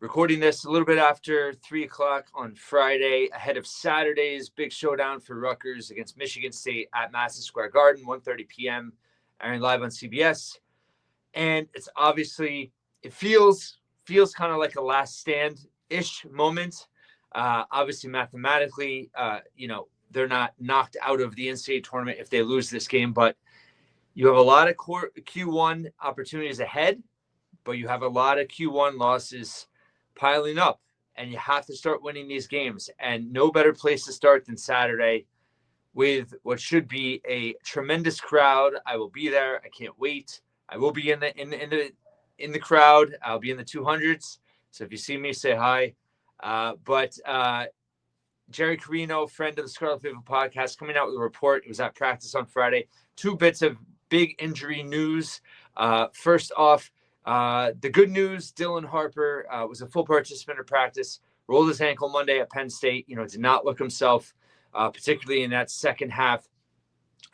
Recording this a little bit after 3 o'clock on Friday, ahead of Saturday's big showdown for Rutgers against Michigan State at Madison Square Garden, 1:30 p.m., airing live on CBS. And it's obviously, it feels kind of like a last stand-ish moment. Obviously, mathematically, they're not knocked out of the NCAA tournament if they lose this game, but you have a lot of Q1 opportunities ahead, but you have a lot of Q1 losses piling up, and you have to start winning these games. And no better place to start than Saturday with what should be a tremendous crowd. I will be there. I can't wait. I will be in the crowd. I'll be in the 200s. So if you see me, say hi. But Jerry Carino, friend of the Scarlet Fever podcast, coming out with a report. It was at practice on Friday. 2 bits of big injury news. First off, the good news, Dylan Harper was a full participant in practice, rolled his ankle Monday at Penn State, did not look himself, particularly in that second half,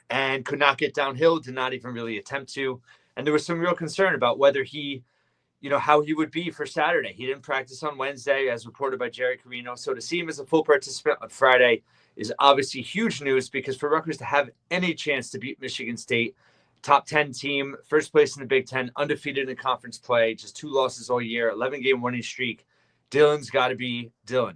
and could not get downhill, did not even really attempt to. And there was some real concern about whether he, how he would be for Saturday. He didn't practice on Wednesday, as reported by Jerry Carino. So to see him as a full participant on Friday is obviously huge news, because for Rutgers to have any chance to beat Michigan State, top 10 team, first place in the Big Ten, undefeated in conference play, just 2 losses all year, 11-game winning streak, Dylan's got to be Dylan.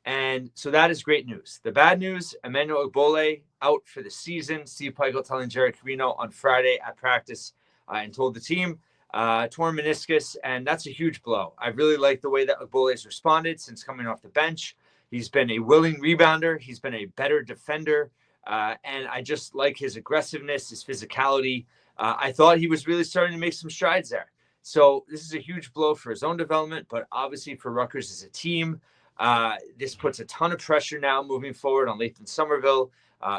And so that is great news. The bad news, Emmanuel Ogbole out for the season. Steve Peichel telling Jerry Carino on Friday at practice and told the team, torn meniscus, and that's a huge blow. I really like the way that Ogbole has responded since coming off the bench. He's been a willing rebounder. He's been a better defender. And I just like his aggressiveness, his physicality. I thought he was really starting to make some strides there. So this is a huge blow for his own development, but obviously for Rutgers as a team. This puts a ton of pressure now moving forward on Lathan Somerville,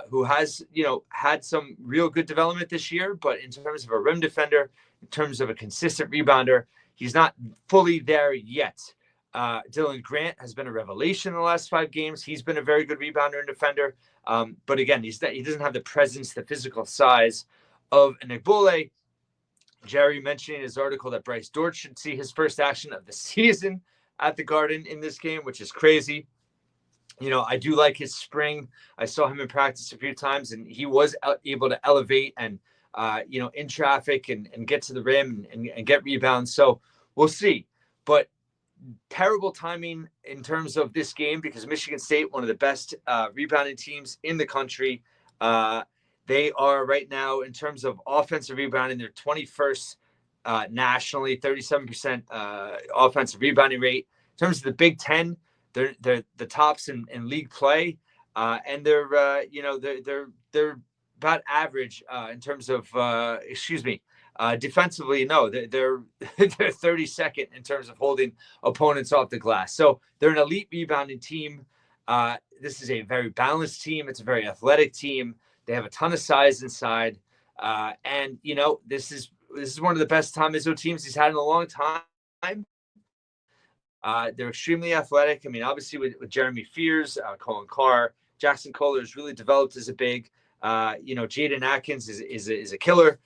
who has, had some real good development this year, but in terms of a rim defender, in terms of a consistent rebounder, he's not fully there yet. Dylan Grant has been a revelation in the last 5 games. He's been a very good rebounder and defender. But again, he doesn't have the presence, the physical size of an Ogbole. Jerry mentioned in his article that Bryce Dort should see his first action of the season at the Garden in this game, which is crazy. I do like his spring. I saw him in practice a few times, and he was able to elevate and, in traffic and get to the rim and get rebounds. So we'll see. But terrible timing in terms of this game, because Michigan State, one of the best rebounding teams in the country, they are right now, in terms of offensive rebounding, they're 21st nationally, 37% offensive rebounding rate. In terms of the Big Ten, they're the tops in league play, and they're about average in terms of defensively. No, they're 32nd in terms of holding opponents off the glass. So they're an elite rebounding team. This is a very balanced team. It's a very athletic team. They have a ton of size inside, and this is one of the best Tom Izzo teams he's had in a long time. They're extremely athletic. I mean, obviously with Jeremy Fears, Colin Carr, Jackson Kohler has really developed as a big. Jaden Atkins is a killer.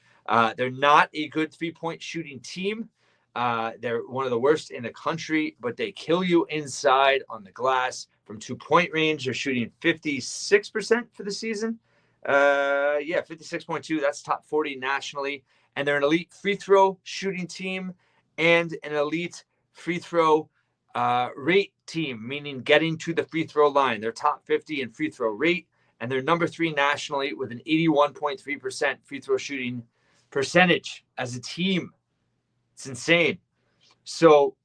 They're not a good 3-point shooting team. They're one of the worst in the country, but they kill you inside on the glass from 2-point range. They're shooting 56% for the season. 56.2. That's top 40 nationally. And they're an elite free throw shooting team and an elite free throw rate team, meaning getting to the free throw line. They're top 50 in free throw rate, and they're number 3 nationally with an 81.3% free throw shooting percentage as a team. It's insane. So,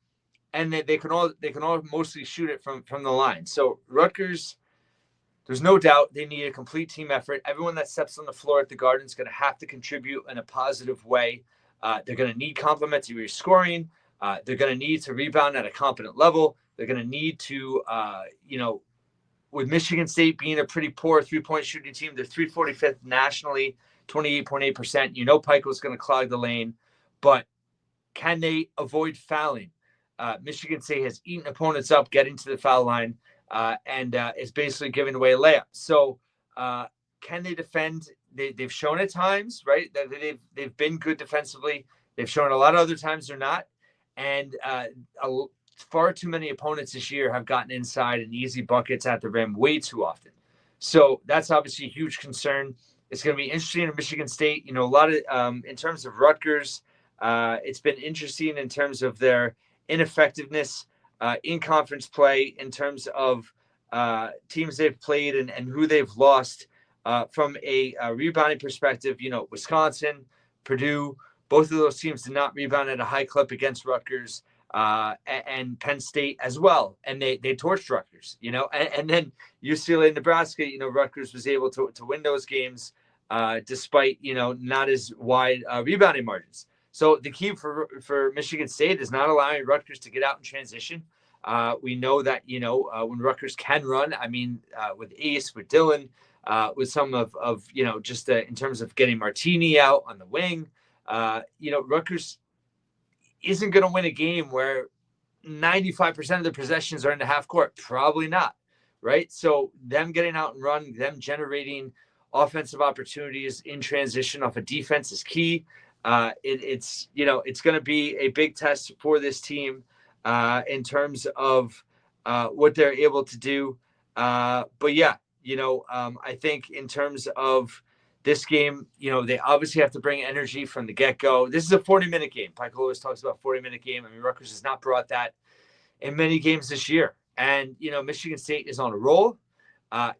and they can all mostly shoot it from the line. So Rutgers, there's no doubt they need a complete team effort. Everyone that steps on the floor at the Garden is going to have to contribute in a positive way. They're going to need complementary scoring. They're going to need to rebound at a competent level. They're going to need to, with Michigan State being a pretty poor 3-point shooting team, they're 345th nationally, 28.8%. Peichel going to clog the lane, but can they avoid fouling? Michigan State has eaten opponents up getting to the foul line, and is basically giving away layups. So can they defend? They've shown at times, right, that they've been good defensively. They've shown a lot of other times they're not. And far too many opponents this year have gotten inside and easy buckets at the rim way too often. So that's obviously a huge concern. It's going to be interesting in Michigan State. A lot of in terms of Rutgers, it's been interesting in terms of their ineffectiveness in conference play, in terms of teams they've played and who they've lost. From a rebounding perspective, Wisconsin, Purdue, both of those teams did not rebound at a high clip against Rutgers, and Penn State as well. And they torched Rutgers, and then UCLA, Nebraska, Rutgers was able to win those games despite, not as wide rebounding margins. So the key for Michigan State is not allowing Rutgers to get out in transition. We know that, when Rutgers can run, with Ace, with Dylan, with some of just in terms of getting Martini out on the wing, Rutgers isn't going to win a game where 95% of the possessions are in the half court. Probably not, right? So them getting out and run, them generating offensive opportunities in transition off of defense is key. It's going to be a big test for this team in terms of what they're able to do. But yeah, I think in terms of this game, they obviously have to bring energy from the get-go. This is a 40-minute game. Pike always talks about 40-minute game. Rutgers has not brought that in many games this year. And, Michigan State is on a roll. I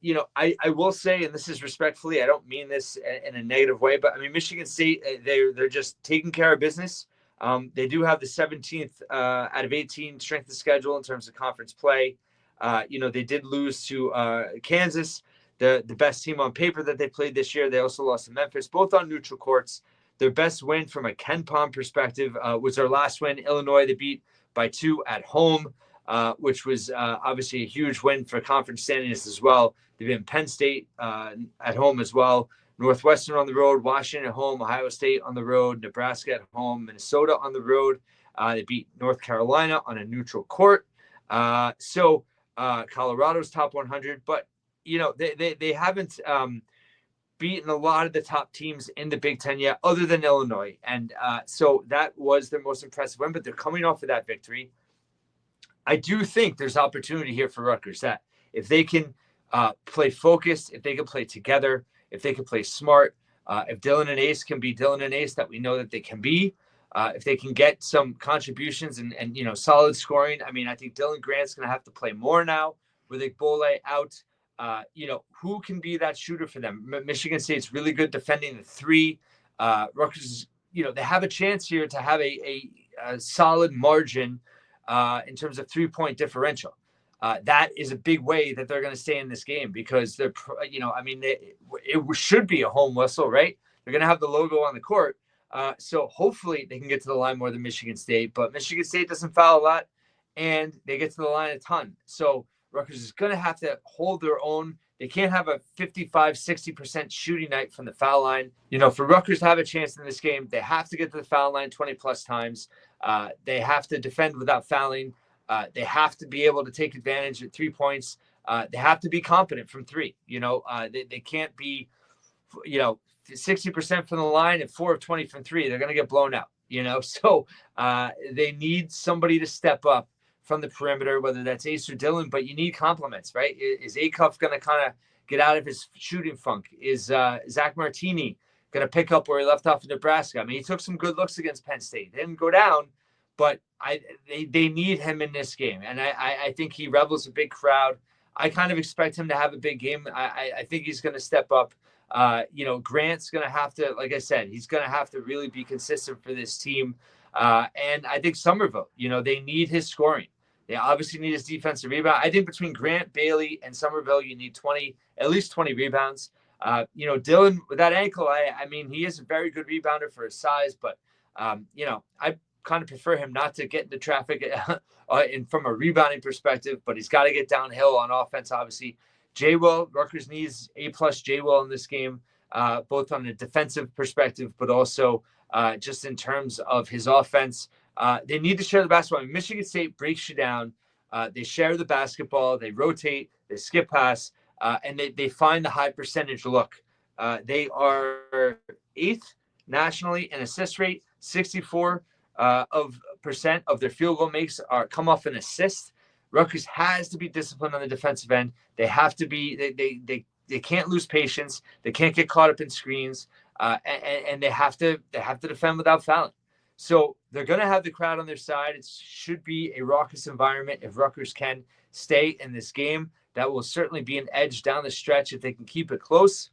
will say, and this is respectfully, I don't mean this in a negative way, but Michigan State, they're just taking care of business. They do have the 17th out of 18 strength of schedule in terms of conference play. They did lose to Kansas, the best team on paper that they played this year. They also lost to Memphis, both on neutral courts. Their best win from a KenPom perspective was their last win. Illinois, they beat by 2 at home, which was obviously a huge win for conference standings as well. They beat Penn State at home as well. Northwestern on the road, Washington at home, Ohio State on the road, Nebraska at home, Minnesota on the road. They beat North Carolina on a neutral court. So Colorado's top 100, but they haven't beaten a lot of the top teams in the Big Ten yet, other than Illinois. And so that was their most impressive win, but they're coming off of that victory. I do think there's opportunity here for Rutgers that if they can play focused, if they can play together, if they can play smart, if Dylan and Ace can be Dylan and Ace that we know that they can be, if they can get some contributions and solid scoring. I think Dylan Grant's going to have to play more now with Ogbole out. Who can be that shooter for them? Michigan State's really good defending the three. Rutgers, they have a chance here to have a solid margin in terms of 3-point differential. That is a big way that they're going to stay in this game because they're, it should be a home whistle, right? They're going to have the logo on the court. So hopefully they can get to the line more than Michigan State, but Michigan State doesn't foul a lot and they get to the line a ton. So Rutgers is going to have to hold their own. They can't have a 55, 60% shooting night from the foul line. For Rutgers to have a chance in this game, they have to get to the foul line 20 plus times. They have to defend without fouling. They have to be able to take advantage at 3 points. They have to be competent from three. They can't be, 60% from the line and 4 of 20 from three. They're going to get blown out, So they need somebody to step up from the perimeter, whether that's Ace or Dylan, but you need compliments, right? Is Acuff going to kind of get out of his shooting funk? Is Zach Martini going to pick up where he left off in Nebraska? He took some good looks against Penn State. They didn't go down, but they need him in this game. And I think he revels a big crowd. I kind of expect him to have a big game. I think he's going to step up. Grant's going to have to, like I said, he's going to have to really be consistent for this team. And I think Somerville, they need his scoring. They obviously need his defensive rebound. I think between Grant, Bailey, and Somerville, you need at least 20 rebounds. Dylan with that ankle, he is a very good rebounder for his size, but I kind of prefer him not to get into traffic from a rebounding perspective, but he's got to get downhill on offense, obviously. J-Will, Rutgers needs A+ J-Will in this game, both on a defensive perspective, but also just in terms of his offense. They need to share the basketball. Michigan State breaks you down. They share the basketball. They rotate. They skip pass. And they find the high percentage look. They are 8th nationally in assist rate, 64 of percent of their field goal makes come off an assist. Rutgers has to be disciplined on the defensive end. They have to be. They can't lose patience. They can't get caught up in screens, and they have to defend without fouling. So they're going to have the crowd on their side. It should be a raucous environment if Rutgers can stay in this game. That will certainly be an edge down the stretch if they can keep it close.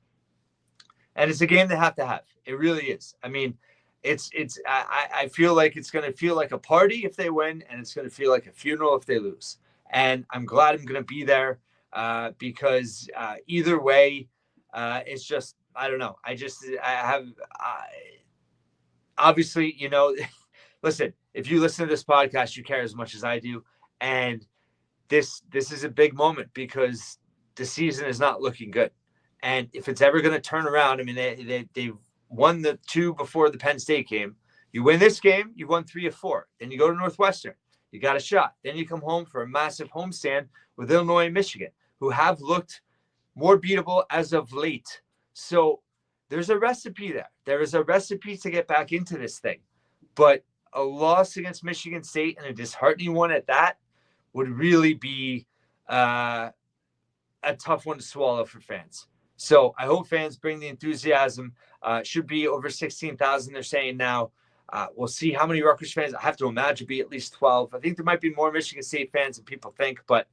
And it's a game they have to have. It really is. I mean, I feel like it's going to feel like a party if they win, and it's going to feel like a funeral if they lose. And I'm glad I'm going to be there because either way, it's just, I don't know. Obviously, you know, listen, if you listen to this podcast, you care as much as I do. And this is a big moment because the season is not looking good. And if it's ever going to turn around, I mean, they've won the 2 before the Penn State game. You win this game, you won 3 of 4. Then you go to Northwestern. You got a shot. Then you come home for a massive homestand with Illinois and Michigan, who have looked more beatable as of late. So there's a recipe there. There is a recipe to get back into this thing. But a loss against Michigan State, and a disheartening one at that, would really be a tough one to swallow for fans. So I hope fans bring the enthusiasm. Should be over 16,000, they're saying now. We'll see how many Rutgers fans. I have to imagine be at least 12. I think there might be more Michigan State fans than people think. But,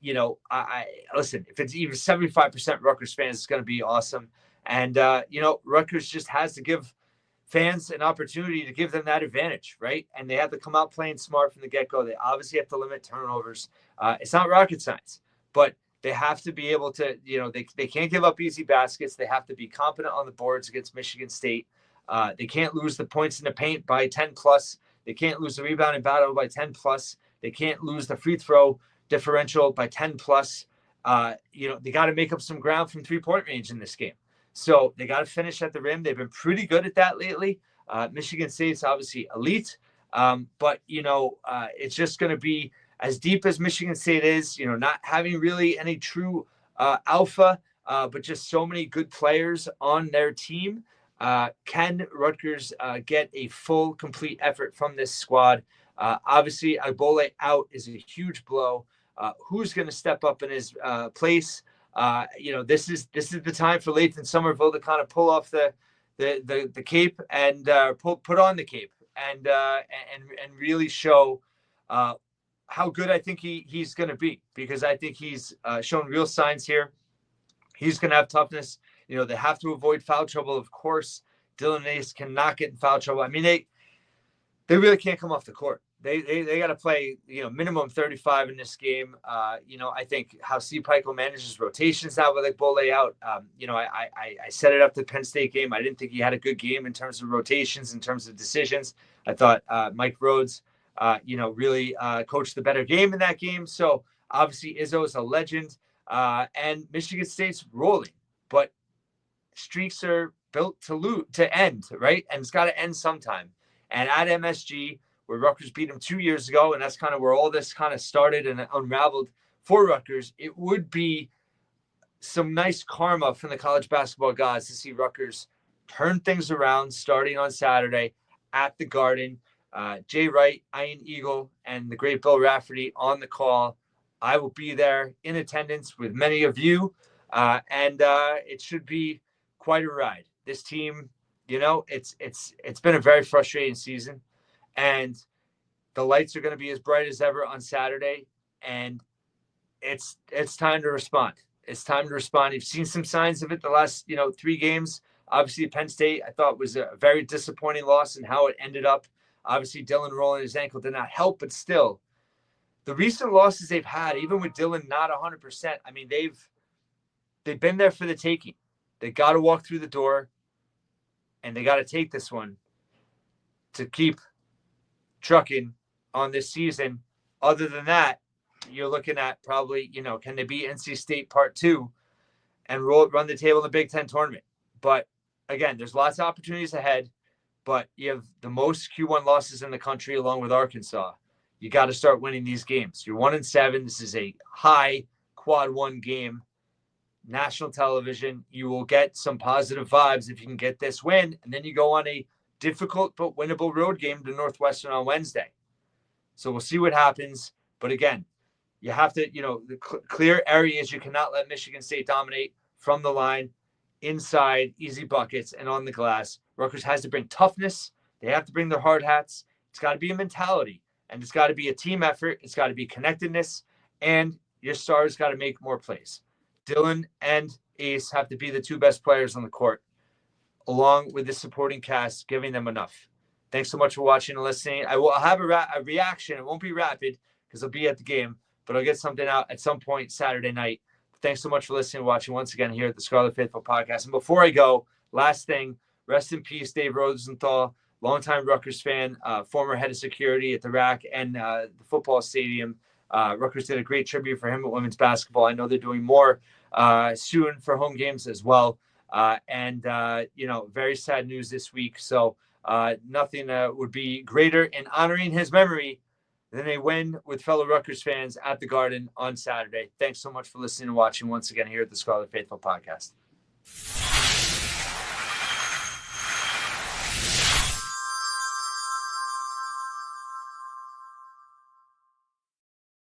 you know, I listen, if it's even 75% Rutgers fans, it's going to be awesome. And, you know, Rutgers just has to give fans an opportunity to give them that advantage, right? And they have to come out playing smart from the get-go. They obviously have to limit turnovers. It's not rocket science, but they have to be able to, you know, they can't give up easy baskets. They have to be competent on the boards against Michigan State. They can't lose the points in the paint by 10 plus. They can't lose the rebounding battle by 10 plus. They can't lose the free throw differential by 10 plus. You know, they got to make up some ground from 3-point range in this game. So they got to finish at the rim. They've been pretty good at that lately. Michigan State's obviously elite. But, you know, it's just going to be as deep as Michigan State is, you know, not having really any true alpha, but just so many good players on their team. Can Rutgers get a full, complete effort from this squad? Obviously, Ogbole out is a huge blow. Who's going to step up in his place? You know, this is the time for Lathan Somerville to kind of pull off the cape and put on the cape and really show how good I think he's going to be, because I think he's shown real signs here. He's going to have toughness. You know, they have to avoid foul trouble, of course. Dylan and Ace cannot get in foul trouble. I mean, they really can't come off the court. They got to play, you know, minimum 35 in this game. You know, I think how Steve Pikiell manages rotations now with Ogbole out. You know, I set it up the Penn State game. I didn't think he had a good game in terms of rotations, in terms of decisions. I thought Mike Rhodes, you know, really coached the better game in that game. So obviously Izzo is a legend, and Michigan State's rolling, but streaks are built to end, right? And it's got to end sometime. And at MSG, where Rutgers beat them 2 years ago, and that's kind of where all this kind of started and unraveled for Rutgers, it would be some nice karma from the college basketball gods to see Rutgers turn things around starting on Saturday at the Garden. Jay Wright, Ian Eagle, and the great Bill Rafferty on the call. I will be there in attendance with many of you, and it should be quite a ride. This team, you know, it's been a very frustrating season, and the lights are going to be as bright as ever on Saturday, and it's time to respond. It's time to respond. You've seen some signs of it the last, you know, 3 games. Obviously, Penn State, I thought, was a very disappointing loss in how it ended up. Obviously, Dylan rolling his ankle did not help, but still, the recent losses they've had, even with Dylan not 100%, I mean, they've been there for the taking. They got to walk through the door, and they got to take this one to keep trucking on this season. Other than that, you're looking at probably, you know, can they beat NC State Part 2 and run the table in the Big Ten tournament? But again, there's lots of opportunities ahead, but you have the most Q1 losses in the country along with Arkansas. You got to start winning these games. You're 1-7. This is a high quad 1 game. National television. You will get some positive vibes if you can get this win. And then you go on a difficult but winnable road game to Northwestern on Wednesday. So we'll see what happens. But again, you have to, the clear areas you cannot let Michigan State dominate from the line, inside, easy buckets, and on the glass. Rutgers has to bring toughness. They have to bring their hard hats. It's got to be a mentality, and it's got to be a team effort. It's got to be connectedness, and your stars got to make more plays. Dylan and Ace have to be the two best players on the court, along with the supporting cast, giving them enough. Thanks so much for watching and listening. I'll have a reaction. It won't be rapid because I'll be at the game, but I'll get something out at some point Saturday night. Thanks so much for listening and watching once again here at the Scarlet Faithful Podcast. And before I go, last thing, rest in peace, Dave Rosenthal, longtime Rutgers fan, former head of security at the RAC and the football stadium. Rutgers did a great tribute for him at women's basketball. I know they're doing more soon for home games as well. Very sad news this week. So nothing would be greater in honoring his memory than a win with fellow Rutgers fans at the Garden on Saturday. Thanks so much for listening and watching once again here at the Scarlet Faithful Podcast.